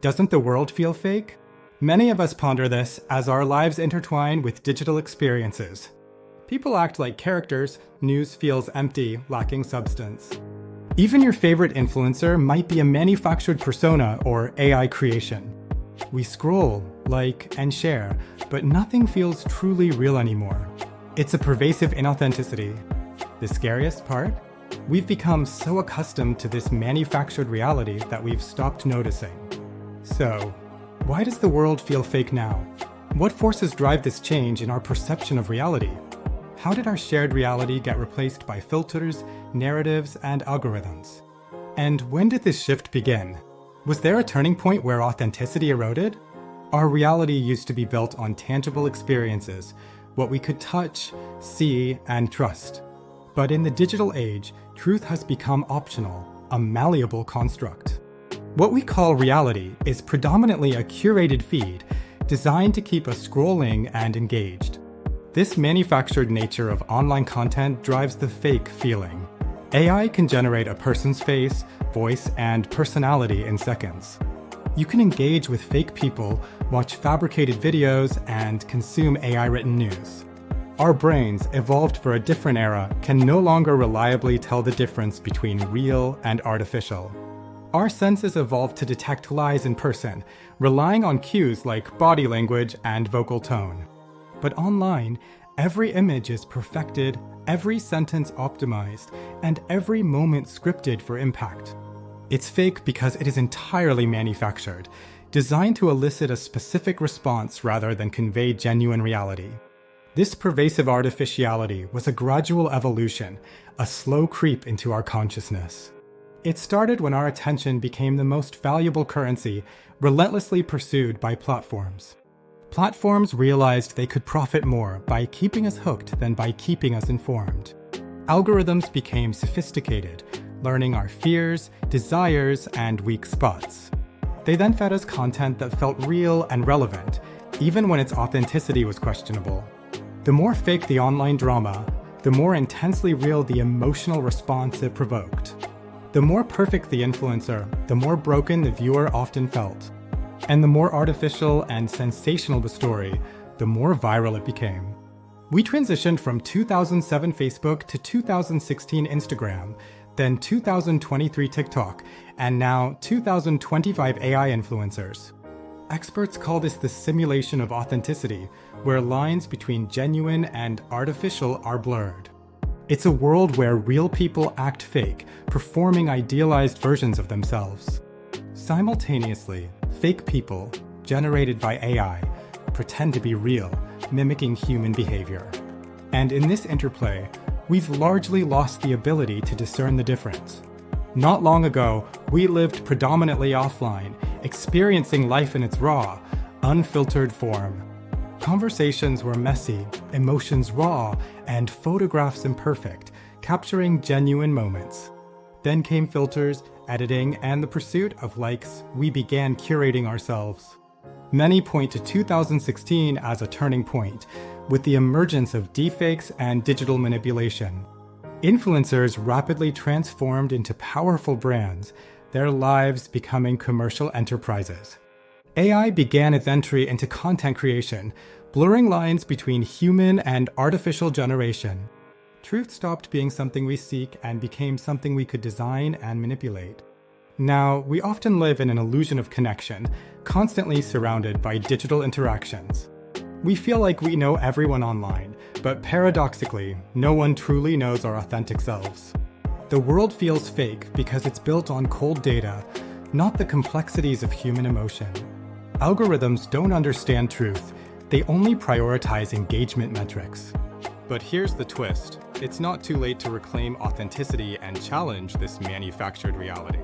Doesn't the world feel fake? Many of us ponder this as our lives intertwine with digital experiences. People act like characters, news feels empty, lacking substance. Even your favorite influencer might be a manufactured persona or AI creation. We scroll, like, and share, but nothing feels truly real anymore. It's a pervasive inauthenticity. The scariest part? We've become so accustomed to this manufactured reality that we've stopped noticing. So, why does the world feel fake now? What forces drive this change in our perception of reality? How did our shared reality get replaced by filters, narratives, and algorithms? And when did this shift begin? Was there a turning point where authenticity eroded? Our reality used to be built on tangible experiences, what we could touch, see, and trust. But in the digital age, truth has become optional, a malleable construct. What we call reality is predominantly a curated feed designed to keep us scrolling and engaged. This manufactured nature of online content drives the fake feeling. AI can generate a person's face, voice, and personality in seconds. You can engage with fake people, watch fabricated videos, and consume AI-written news. Our brains, evolved for a different era, can no longer reliably tell the difference between real and artificial. Our senses evolved to detect lies in person, relying on cues like body language and vocal tone. But online, every image is perfected, every sentence optimized, and every moment scripted for impact. It's fake because it is entirely manufactured, designed to elicit a specific response rather than convey genuine reality. This pervasive artificiality was a gradual evolution, a slow creep into our consciousness. It started when our attention became the most valuable currency, relentlessly pursued by platforms. Platforms realized they could profit more by keeping us hooked than by keeping us informed. Algorithms became sophisticated, learning our fears, desires, and weak spots. They then fed us content that felt real and relevant, even when its authenticity was questionable. The more fake the online drama, the more intensely real the emotional response it provoked. The more perfect the influencer, the more broken the viewer often felt. And the more artificial and sensational the story, the more viral it became. We transitioned from 2007 Facebook to 2016 Instagram, then 2023 TikTok, and now 2025 AI influencers. Experts call this the simulation of authenticity, where lines between genuine and artificial are blurred. It's a world where real people act fake, performing idealized versions of themselves. Simultaneously, fake people, generated by AI, pretend to be real, mimicking human behavior. And in this interplay, we've largely lost the ability to discern the difference. Not long ago, we lived predominantly offline, experiencing life in its raw, unfiltered form. Conversations were messy, emotions raw, and photographs imperfect, capturing genuine moments. Then came filters, editing, and the pursuit of likes. We began curating ourselves. Many point to 2016 as a turning point, with the emergence of deepfakes and digital manipulation. Influencers rapidly transformed into powerful brands, their lives becoming commercial enterprises. AI began its entry into content creation, blurring lines between human and artificial generation. Truth stopped being something we seek and became something we could design and manipulate. Now, we often live in an illusion of connection, constantly surrounded by digital interactions. We feel like we know everyone online, but paradoxically, no one truly knows our authentic selves. The world feels fake because it's built on cold data, not the complexities of human emotion. Algorithms don't understand truth, they only prioritize engagement metrics. But here's the twist. It's not too late to reclaim authenticity and challenge this manufactured reality.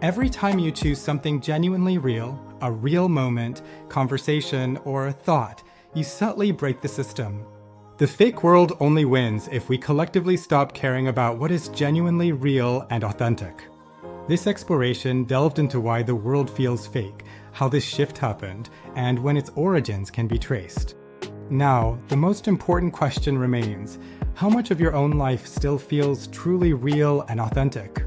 Every time you choose something genuinely real, a real moment, conversation, or thought, you subtly break the system. The fake world only wins if we collectively stop caring about what is genuinely real and authentic. This exploration delved into why the world feels fake, how this shift happened, and when its origins can be traced. Now, the most important question remains: how much of your own life still feels truly real and authentic?